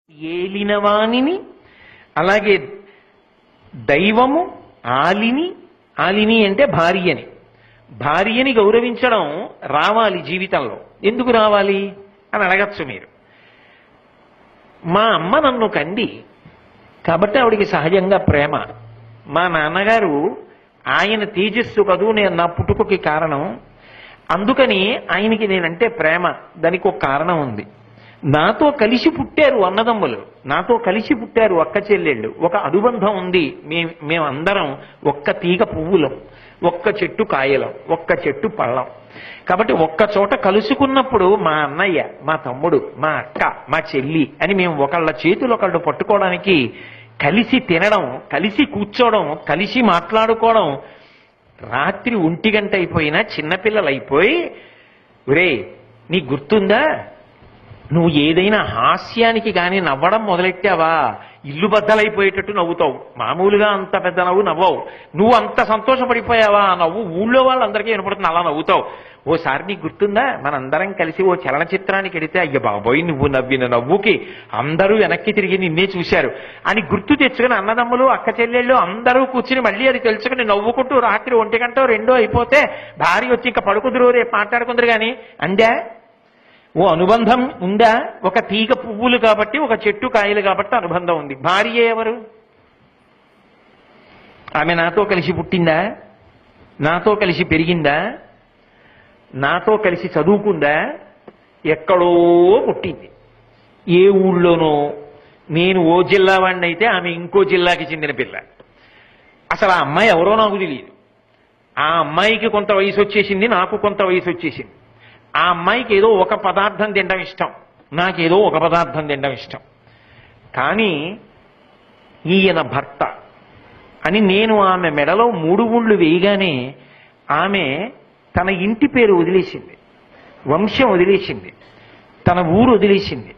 ఏలినవాణిని అలాగే దైవము ఆలిని ఆలిని అంటే భార్యని గౌరవించడం రావాలి జీవితంలో. ఎందుకు రావాలి అని అడగచ్చు మీరు. మా అమ్మ నన్ను కంది కాబట్టి ఆవిడికి సహజంగా ప్రేమ. మా నాన్నగారు ఆయన తేజస్సు కదూ నేను నా పుట్టుకకి కారణం, అందుకని ఆయనకి నేనంటే ప్రేమ. దానికి ఒక కారణం ఉంది. నాతో కలిసి పుట్టారు అన్నదమ్ములు, నాతో కలిసి పుట్టారు అక్క చెల్లెళ్ళు, ఒక అనుబంధం ఉంది. మేమందరం ఒక్క తీగ పువ్వులం, ఒక్క చెట్టు కాయలం, ఒక్క చెట్టు పళ్ళం. కాబట్టి ఒక్క చోట కలుసుకున్నప్పుడు మా అన్నయ్య, మా తమ్ముడు, మా అక్క, మా చెల్లి అని మేము ఒకళ్ళ చేతులు ఒకళ్ళు పట్టుకోవడానికి, కలిసి తినడం, కలిసి కూర్చోవడం, కలిసి మాట్లాడుకోవడం. రాత్రి 1 గంట అయిపోయినా చిన్నపిల్లలు అయిపోయి, ఒరే నీ గుర్తుందా, నువ్వు ఏదైనా హాస్యానికి కానీ నవ్వడం మొదలెట్టావా ఇల్లు బద్దలైపోయేటట్టు నవ్వుతావు. మామూలుగా అంత పెద్ద నవ్వు నవ్వవు. నువ్వు అంత సంతోషపడిపోయావా ఆ నవ్వు ఊళ్ళో వాళ్ళందరికీ వినపడుతుంది, అలా నవ్వుతావు. ఓసారి నీకు గుర్తుందా మనందరం కలిసి ఓ చలనచిత్రానికి వెడితే, అయ్య బాబోయ్ నువ్వు నవ్విన నవ్వుకి అందరూ వెనక్కి తిరిగి నిన్నే చూశారు అని గుర్తు తెచ్చుకుని అన్నదమ్ములు అక్క చెల్లెళ్ళు అందరూ కూర్చుని మళ్ళీ అది తెలుసుకుని నవ్వుకుంటూ రాత్రి 1 గంట 2 అయిపోతే భార్య వచ్చి ఇంకా పడుకుందరు, రేపు మాట్లాడుకుందరు కానీ అందా ఓ అనుబంధం ఉందా? ఒక తీగ పువ్వులు కాబట్టి, ఒక చెట్టు కాయలు కాబట్టి అనుబంధం ఉంది. భార్య ఎవరు? ఆమె నాతో కలిసి పుట్టిందా? నాతో కలిసి పెరిగిందా? నాతో కలిసి చదువుకుందా? ఎక్కడో పుట్టింది, ఏ ఊళ్ళోనో. నేను ఓ జిల్లా వాడిని అయితే ఆమె ఇంకో జిల్లాకి చెందిన పిల్ల. అసలు ఆ అమ్మాయి ఎవరో నాకు తెలియదు. ఆ అమ్మాయికి కొంత వయసు వచ్చేసింది, నాకు కొంత వయసు వచ్చేసింది. ఆ అమ్మాయికి ఏదో ఒక పదార్థం తినడం ఇష్టం, నాకేదో ఒక పదార్థం తినడం ఇష్టం. కానీ ఈయన భర్త అని నేను ఆమె మెడలో 3 ముళ్ళు వేయగానే ఆమె తన ఇంటి పేరు వదిలేసింది, వంశం వదిలేసింది, తన ఊరు వదిలేసింది,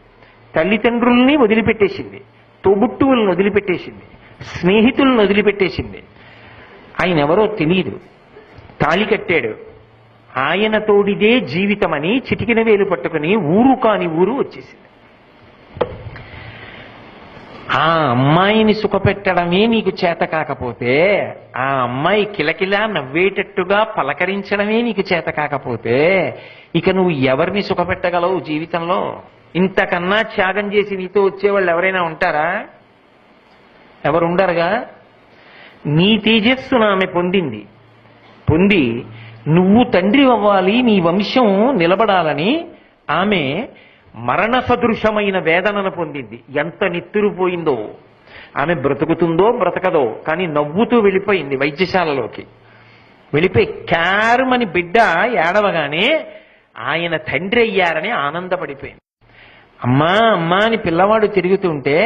తల్లిదండ్రుల్ని వదిలిపెట్టేసింది, తోబుట్టువులను వదిలిపెట్టేసింది, స్నేహితులను వదిలిపెట్టేసింది. ఆయన ఎవరో తెలియదు, తాళి కట్టాడు. ఆయన తోడిదే జీవితమని చిటికిన వేలు పట్టుకుని ఊరు కాని ఊరు వచ్చేసింది. ఆ అమ్మాయిని సుఖపెట్టడమే నీకు చేత కాకపోతే, ఆ అమ్మాయి కిలకిలా నవ్వేటట్టుగా పలకరించడమే నీకు చేత కాకపోతే, ఇక నువ్వు ఎవరిని సుఖపెట్టగలవు జీవితంలో? ఇంతకన్నా త్యాగం చేసి నీతో వచ్చేవాళ్ళు ఎవరైనా ఉంటారా? ఎవరు ఉండరుగా. నీ తేజస్సును ఆమె పొంది నువ్వు తండ్రి అవ్వాలి, నీ వంశం నిలబడాలని ఆమె మరణ సదృశమైన వేదనను పొందింది. ఎంత నిత్తురుపోయిందో. ఆమె బ్రతుకుతుందో బ్రతకదో కానీ నవ్వుతూ వెళ్ళిపోయింది వైద్యశాలలోకి. వెళ్ళిపోయి క్యారుమని బిడ్డ ఏడవగానే ఆయన తండ్రి అయ్యారని ఆనందపడిపోయింది. అమ్మా అమ్మా అని పిల్లవాడు తిరుగుతుంటే,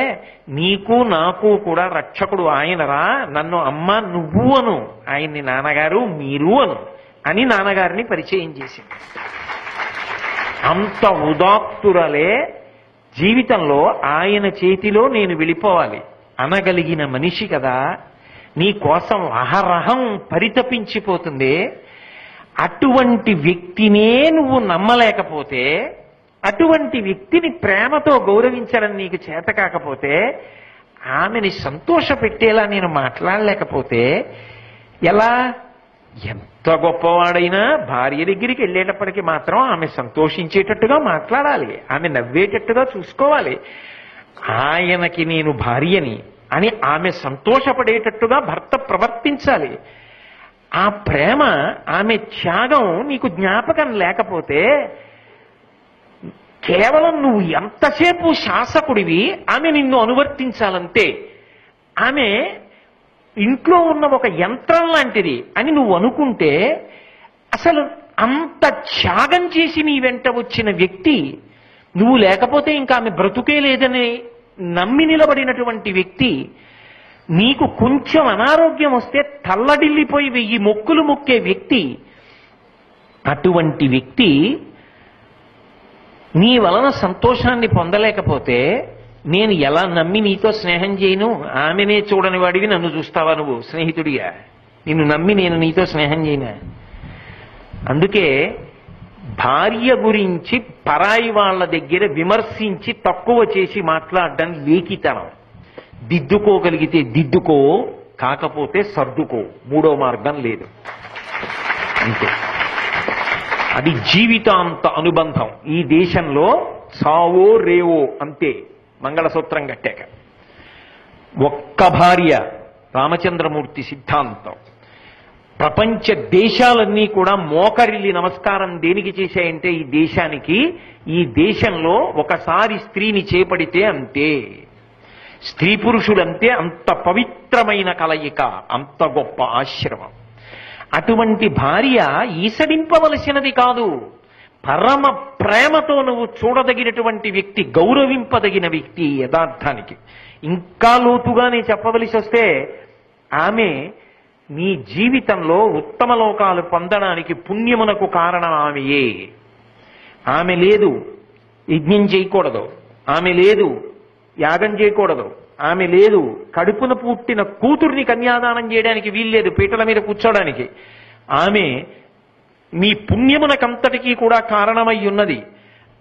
నీకు నాకు కూడా రక్షకుడు ఆయనరా, నన్ను అమ్మ నువ్వు అను, ఆయన్ని నాన్నగారు మీరు అను అని నాన్నగారిని పరిచయం చేసింది. అంత ఉదాత్తురలే జీవితంలో ఆయన చేతిలో నేను వెళ్ళిపోవాలి అనగలిగిన మనిషి కదా. నీ కోసం అహరహం పరితపించిపోతుంది. అటువంటి వ్యక్తినే నువ్వు నమ్మలేకపోతే, అటువంటి వ్యక్తిని ప్రేమతో గౌరవించడం నీకు చేత కాకపోతే, ఆమెని సంతోషపెట్టేలా నేను మాట్లాడలేకపోతే ఎలా? ఎంత గొప్పవాడైనా భార్య దగ్గరికి వెళ్ళేటప్పటికి మాత్రం ఆమె సంతోషించేటట్టుగా మాట్లాడాలి, ఆమె నవ్వేటట్టుగా చూసుకోవాలి. ఆయనకి నేను భార్యని అని ఆమె సంతోషపడేటట్టుగా భర్త ప్రవర్తించాలి. ఆ ప్రేమ, ఆమె త్యాగం నీకు జ్ఞాపకం లేకపోతే, కేవలం నువ్వు ఎంతసేపు శాసకుడివి, ఆమె నిన్ను అనువర్తించాలంతే. ఆమె ఇంట్లో ఉన్న ఒక యంత్రం లాంటిది అని నువ్వు అనుకుంటే, అసలు అంత త్యాగం చేసి నీ వెంట వచ్చిన వ్యక్తి, నువ్వు లేకపోతే ఇంకా ఆమె బ్రతుకే లేదని నమ్మి నిలబడినటువంటి వ్యక్తి, నీకు కొంచెం అనారోగ్యం వస్తే తల్లడిల్లిపోయి 1000 మొక్కులు మొక్కే వ్యక్తి, అటువంటి వ్యక్తి నీ వలన సంతోషాన్ని పొందలేకపోతే, నేను ఎలా నమ్మి నీతో స్నేహం చేయను? ఆమెనే చూడని వాడివి నన్ను చూస్తావా నువ్వు స్నేహితుడిగా? నిన్ను నమ్మి నేను నీతో స్నేహం చేయనా? అందుకే భార్య గురించి పరాయి వాళ్ళ దగ్గర విమర్శించి తక్కువ చేసి మాట్లాడడం లేఖితనం. దిద్దుకోగలిగితే దిద్దుకో, కాకపోతే సర్దుకో, మూడో మార్గం లేదు. అంతే. అది జీవితాంత అనుబంధం. ఈ దేశంలో సావో రేవో అంతే. మంగళసూత్రం కట్టాక ఒక్క భార్య, రామచంద్రమూర్తి సిద్ధాంతం. ప్రపంచ దేశాలన్నీ కూడా మోకరిల్లి నమస్కారం దేనికి చేశాయంటే ఈ దేశానికి. ఈ దేశంలో ఒకసారి స్త్రీని చేపడితే అంతే. స్త్రీ పురుషులంతే. అంత పవిత్రమైన కలయిక, అంత గొప్ప ఆశ్రమం. అటువంటి భార్య ఈసడింపవలసినది కాదు. పరమ ప్రేమతో నువ్వు చూడదగినటువంటి వ్యక్తి, గౌరవింపదగిన వ్యక్తి. యథార్థానికి ఇంకా లోతుగానే చెప్పవలసి వస్తే ఆమె నీ జీవితంలో ఉత్తమ లోకాలు పొందడానికి పుణ్యమునకు కారణం ఆమెయే. ఆమె లేదు యజ్ఞం చేయకూడదు, ఆమె లేదు యాగం చేయకూడదు, ఆమె లేదు కడుపున పుట్టిన కూతుర్ని కన్యాదానం చేయడానికి వీల్లేదు, పీటల మీద కూర్చోడానికి. ఆమె నీ పుణ్యమునకంతటికీ కూడా కారణమై ఉన్నది.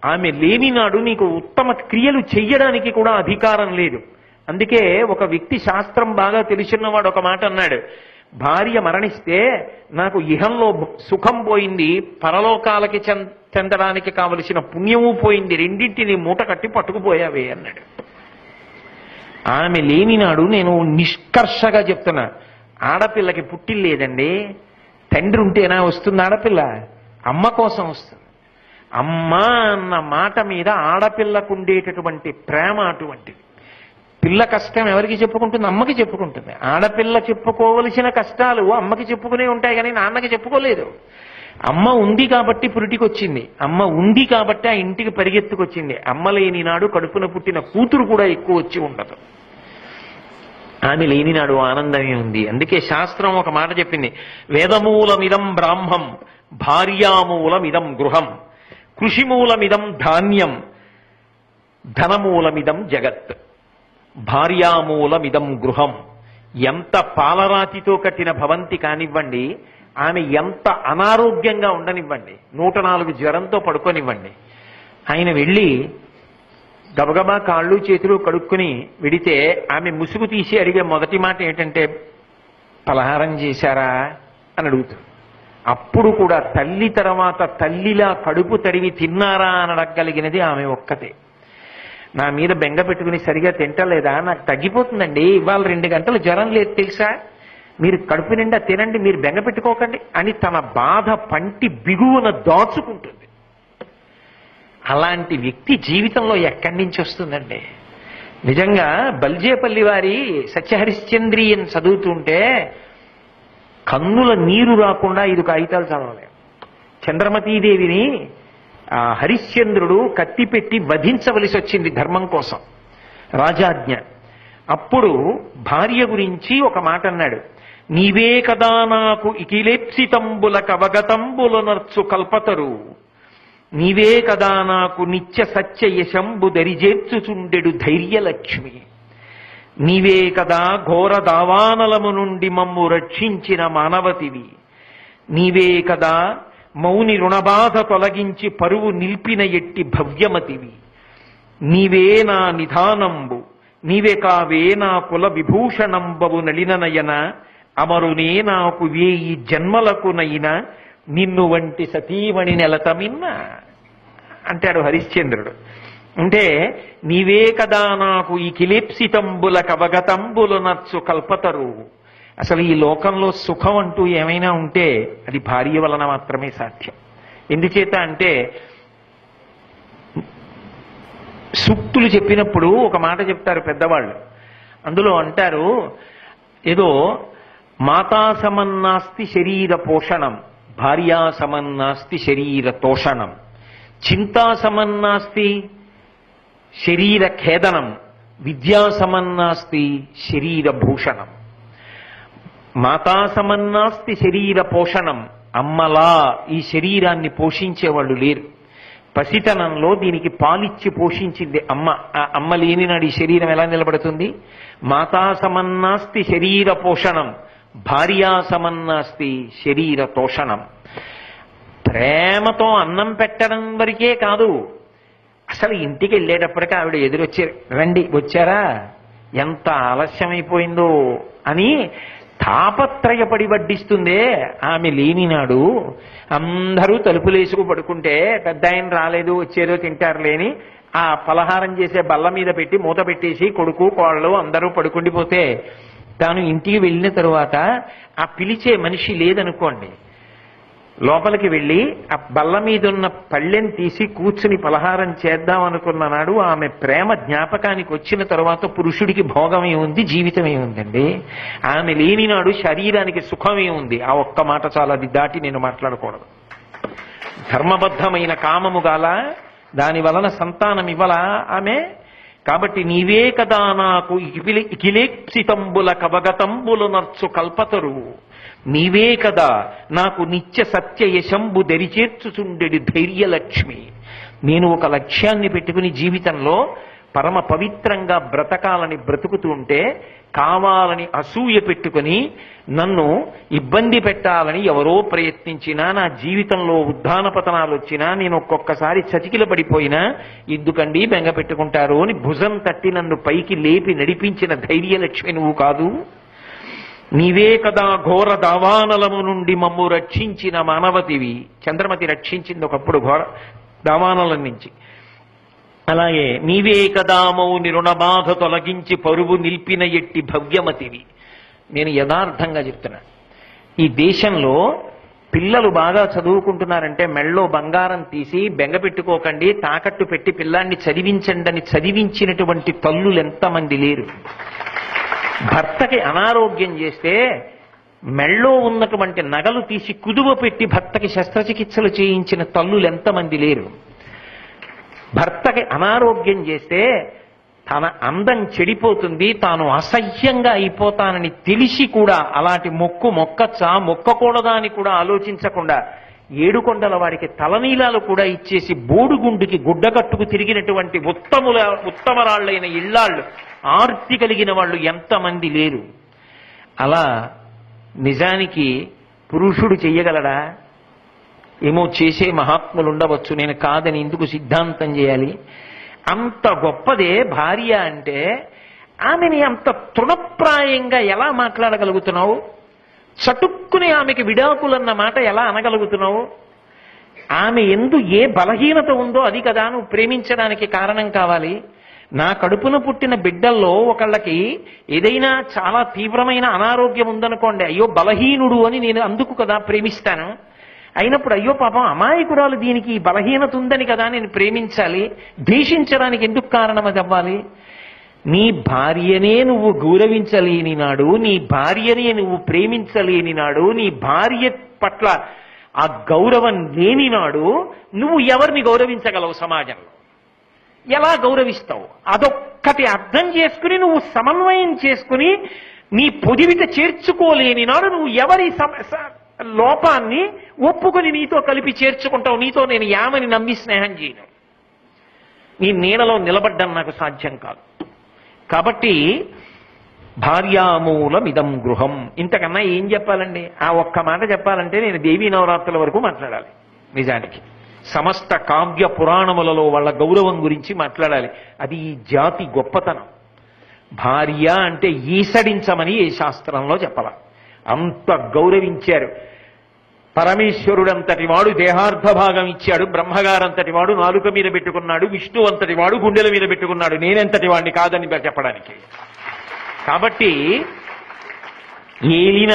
ఆమె లేని నాడు నీకు ఉత్తమ క్రియలు చెయ్యడానికి కూడా అధికారం లేదు. అందుకే ఒక వ్యక్తి శాస్త్రం బాగా తెలిసినవాడు ఒక మాట అన్నాడు, భార్య మరణిస్తే నాకు ఇహంలో సుఖం పోయింది, పరలోకాలకి చెందడానికి కావలసిన పుణ్యము పోయింది, రెండింటిని మూట కట్టి పట్టుకుపోయావే అన్నాడు. ఆమె లేని నాడు నేను నిష్కర్షగా చెప్తున్నా, ఆడపిల్లకి పుట్టిల్లేదండి. తండ్రి ఉంటేనా వస్తుంది ఆడపిల్ల? అమ్మ కోసం వస్తుంది. అమ్మ అన్న మాట మీద ఆడపిల్లకు ఉండేటటువంటి ప్రేమ అటువంటిది. పిల్ల కష్టం ఎవరికి చెప్పుకుంటుంది? అమ్మకి చెప్పుకుంటుంది. ఆడపిల్ల చెప్పుకోవలసిన కష్టాలు అమ్మకి చెప్పుకునే ఉంటాయి కానీ నాన్నకి చెప్పుకోలేదు. అమ్మ ఉంది కాబట్టి పురిటికొచ్చింది, అమ్మ ఉంది కాబట్టి ఆ ఇంటికి పరిగెత్తుకొచ్చింది. అమ్మ లేని నాడు కడుపున పుట్టిన కూతురు కూడా ఎక్కువ వచ్చి ఉండదు. ఆమె లేని నాడు ఆనందమే ఉంది. అందుకే శాస్త్రం ఒక మాట చెప్పింది, వేదమూలమిదం బ్రాహ్మం భార్యామూలమిదం గృహం కృషిమూలమిదం ధాన్యం ధనమూలమిదం జగత్. భార్యామూలమిదం గృహం. ఎంత పాలరాతితో కట్టిన భవంతి కానివ్వండి, ఆమె ఎంత అనారోగ్యంగా ఉండనివ్వండి, 104 జ్వరంతో పడుకోనివ్వండి, ఆయన వెళ్ళి గబగబా కాళ్ళు చేతులు కడుక్కుని విడితే ఆమె ముసుగు తీసి అడిగే మొదటి మాట ఏంటంటే, పలహారం చేశారా అని అడుగుతుంది. అప్పుడు కూడా తల్లి తర్వాత తల్లిలా కడుపు తడివి తిన్నారా అని అడగగలిగినది ఆమె ఒక్కతే. నా మీద బెంగ పెట్టుకుని సరిగా తింటలేదా, నాకు తగ్గిపోతుందండి, ఇవాళ 2 గంటలు జ్వరం లేదు తెలుసా, మీరు కడుపు నిండా తినండి, మీరు బెంగ పెట్టుకోకండి అని తన బాధ పంటి బిగువున దాచుకుంటుంది. అలాంటి వ్యక్తి జీవితంలో ఎక్కడి నుంచి వస్తుందండి? నిజంగా బల్జేపల్లి వారి సత్యహరిశ్చంద్రియన్ చదువుతుంటే కన్నుల నీరు రాకుండా 5 కాగితాలు చదవలే. చంద్రమతీదేవిని హరిశ్చంద్రుడు కత్తిపెట్టి వధించవలసి వచ్చింది ధర్మం కోసం, రాజాజ్ఞ. అప్పుడు భార్య గురించి ఒక మాట అన్నాడు, నీవే కదా నాకు ఇకిలేప్సితంబుల కవగతంబుల నర్చు కల్పతరు, నీవే కదా నాకు నిత్య సత్య యశంబు దరిజేర్చుచుండెడు ధైర్యలక్ష్మి, నీవే కదా ఘోర దావానలము నుండి మమ్ము రక్షించిన మానవతివి, నీవే కదా మౌని రుణబాధ తొలగించి పరువు నిల్పిన ఎట్టి భవ్యమతివి, నీవే నా నిధానంబు, నీవే కావే నా కుల విభూషణంబవు నలిననయన, అమరునే నాకు 1000 జన్మలకునైనా నిన్ను వంటి సతీమణి నెలతమిన్న అంటాడు హరిశ్చంద్రుడు. అంటే నీవే కదా నాకు ఈ కిలేప్సితంబుల కవగతంబులు నచ్చు కల్పతరు. అసలు ఈ లోకంలో సుఖం అంటూ ఏమైనా ఉంటే అది భార్య వలన మాత్రమే సాధ్యం. ఎందుచేత అంటే సూక్తులు చెప్పినప్పుడు ఒక మాట చెప్తారు పెద్దవాళ్ళు. అందులో అంటారు, ఏదో మాతా సమన్నాస్తి శరీర పోషణం, భార్యా సమన్నాస్తి శరీర తోషణం, చింతా సమన్నాస్తి శరీర ఖేదనం, విద్యా సమన్నాస్తి శరీర భూషణం. మాతా సమన్నాస్తి శరీర పోషణం, అమ్మలా ఈ శరీరాన్ని పోషించేవాళ్ళు లేరు. పసితనంలో దీనికి పాలిచ్చి పోషించింది అమ్మ. ఆ అమ్మ లేని నాడు ఈ శరీరం ఎలా నిలబడుతుంది? మాతా సమన్నాస్తి శరీర పోషణం, భార్యా సమన్నాస్తి శరీర తోషణం. ప్రేమతో అన్నం పెట్టడం వరకే కాదు, అసలు ఇంటికి వెళ్ళేటప్పటికీ ఆవిడ ఎదురొచ్చారు, రండి వచ్చారా, ఎంత ఆలస్యమైపోయిందో అని తాపత్రయపడి వడ్డిస్తుందే. ఆమె లేనినాడు అందరూ తలుపులేసుకు పడుకుంటే పెద్ద ఆయన రాలేదు వచ్చేదో తింటారు లేని ఆ పలహారం చేసే బల్ల మీద పెట్టి మూత పెట్టేసి కొడుకు కోడలు అందరూ పడుకుండిపోతే తాను ఇంటికి వెళ్ళిన తరువాత ఆ పిలిచే మనిషి లేదనుకోండి, లోపలికి వెళ్ళి ఆ బల్ల మీద ఉన్న పళ్ళెని తీసి కూర్చుని పలహారం చేద్దాం అనుకున్న నాడు ఆమె ప్రేమ జ్ఞాపకానికి వచ్చిన తరువాత పురుషుడికి భోగమే ఉంది, జీవితమే ఉందండి. ఆమె లేని నాడు శరీరానికి సుఖమే ఉంది. ఆ ఒక్క మాట చాలా, అది దాటి నేను మాట్లాడకూడదు. ధర్మబద్ధమైన కామము గాల, దాని వలన సంతానం ఇవ్వలా ఆమె. కాబట్టి నీవే కదా నాకు ఇకిలేప్సితంబుల కవగతంబులు నర్చు కల్పతరు, నీవే కదా నాకు నిత్య సత్య యశంబు దరిచేర్చుచుండెడి ధైర్యలక్ష్మి. నేను ఒక లక్ష్యాన్ని పెట్టుకుని జీవితంలో పరమ పవిత్రంగా బ్రతకాలని బ్రతుకుతూ ఉంటే కావాలని అసూయ పెట్టుకుని నన్ను ఇబ్బంది పెట్టాలని ఎవరో ప్రయత్నించినా, నా జీవితంలో ఉద్ధాన పతనాలు వచ్చినా, నేను ఒక్కొక్కసారి చతికిల పడిపోయినా ఎందుకండి బెంగ పెట్టుకుంటారు అని భుజం తట్టి నన్ను పైకి లేపి నడిపించిన ధైర్యలక్ష్మి నువ్వు కాదు. నీవే కదా ఘోర దావానలము నుండి మమ్ము రక్షించిన మానవతివి. చంద్రమతి రక్షించింది ఒకప్పుడు ఘోర దావానలం నుంచి. అలాగే నీవే కదా మౌని రుణబాధ తొలగించి పరువు నిల్పిన ఎట్టి భవ్యమతివి. నేను యథార్థంగా చెప్తున్నా, ఈ దేశంలో పిల్లలు బాగా చదువుకుంటున్నారంటే మెళ్ళో బంగారం తీసి బెంగ పెట్టుకోకండి, తాకట్టు పెట్టి పిల్లాన్ని చదివించండి అని చదివించినటువంటి తల్లులు ఎంతమంది లేరు. భర్తకి అనారోగ్యం చేస్తే మెళ్ళో ఉన్నటువంటి నగలు తీసి కుదువ పెట్టి భర్తకి శస్త్రచికిత్సలు చేయించిన తల్లులు ఎంతమంది లేరు. భర్తకి అనారోగ్యం చేస్తే తన అందం చెడిపోతుంది, తాను అసహ్యంగా అయిపోతానని తెలిసి కూడా అలాంటి మొక్కచ్చా మొక్కకూడదా అని కూడా ఆలోచించకుండా ఏడుకొండల వాడికి తలనీలాలు కూడా ఇచ్చేసి బోడుగుండుకి గుడ్డగట్టుకు తిరిగినటువంటి ఉత్తమరాళ్ళైన ఇళ్ళాళ్ళు ఆర్తి కలిగిన వాళ్ళు ఎంతమంది లేరు. అలా నిజానికి పురుషుడు చెయ్యగలడా? ఏమో చేసే మహాత్ములు ఉండవచ్చు, నేను కాదని ఎందుకు సిద్ధాంతం చేయాలి. అంత గొప్పదే భార్య అంటే ఆమెని అంత తృణప్రాయంగా ఎలా మాట్లాడగలుగుతున్నావు? చటుక్కుని ఆమెకి విడాకులన్న మాట ఎలా అనగలుగుతున్నావు? ఆమె ఎందు ఏ బలహీనత ఉందో అది కదా నువ్వు ప్రేమించడానికి కారణం కావాలి. నా కడుపున పుట్టిన బిడ్డల్లో ఒకళ్ళకి ఏదైనా చాలా తీవ్రమైన అనారోగ్యం ఉందనుకోండి, అయ్యో బలహీనుడు అని నేను అందుకు కదా ప్రేమిస్తాను. అయినప్పుడు అయ్యో పాపం అమాయకురాలు దీనికి బలహీనత ఉందని కదా నేను ప్రేమించాలి. ద్వేషించడానికి ఎందుకు కారణం అది అవ్వాలి? నీ భార్యనే నువ్వు గౌరవించలేని నాడు, నీ భార్యనే నువ్వు ప్రేమించలేని నాడు, నీ భార్య పట్ల ఆ గౌరవం లేని నాడు నువ్వు ఎవరిని గౌరవించగలవు? సమాజంలో ఎలా గౌరవిస్తావు? అదొక్కటి అర్థం చేసుకుని నువ్వు సమన్వయం చేసుకుని నీ పొదివిత చేర్చుకోలేని నాడు నువ్వు ఎవరి లోపాన్ని ఒప్పుకొని నీతో కలిపి చేర్చుకుంటావు. నీతో నేను యామని నమ్మి స్నేహం చేయను, నీ నీడలో నిలబడ్డం నాకు సాధ్యం కాదు. కాబట్టి భార్యామూలమిదం గృహం. ఇంతకన్నా ఏం చెప్పాలండి? ఆ ఒక్క మాట చెప్పాలంటే నేను దేవీ నవరాత్రుల వరకు మాట్లాడాలి. నిజానికి సమస్త కావ్య పురాణములలో వాళ్ళ గౌరవం గురించి మాట్లాడాలి. అది ఈ జాతి గొప్పతనం. భార్య అంటే ఈసడించమని ఏ శాస్త్రంలో చెప్పాల, అంత గౌరవించారు. పరమేశ్వరుడంతటి వాడు దేహార్థ భాగం ఇచ్చాడు, బ్రహ్మగారంతటి వాడు నాలుక మీద పెట్టుకున్నాడు, విష్ణు అంతటి వాడు గుండెల మీద పెట్టుకున్నాడు, నేనెంతటి వాడిని కాదని చెప్పడానికి. కాబట్టి ఏలిన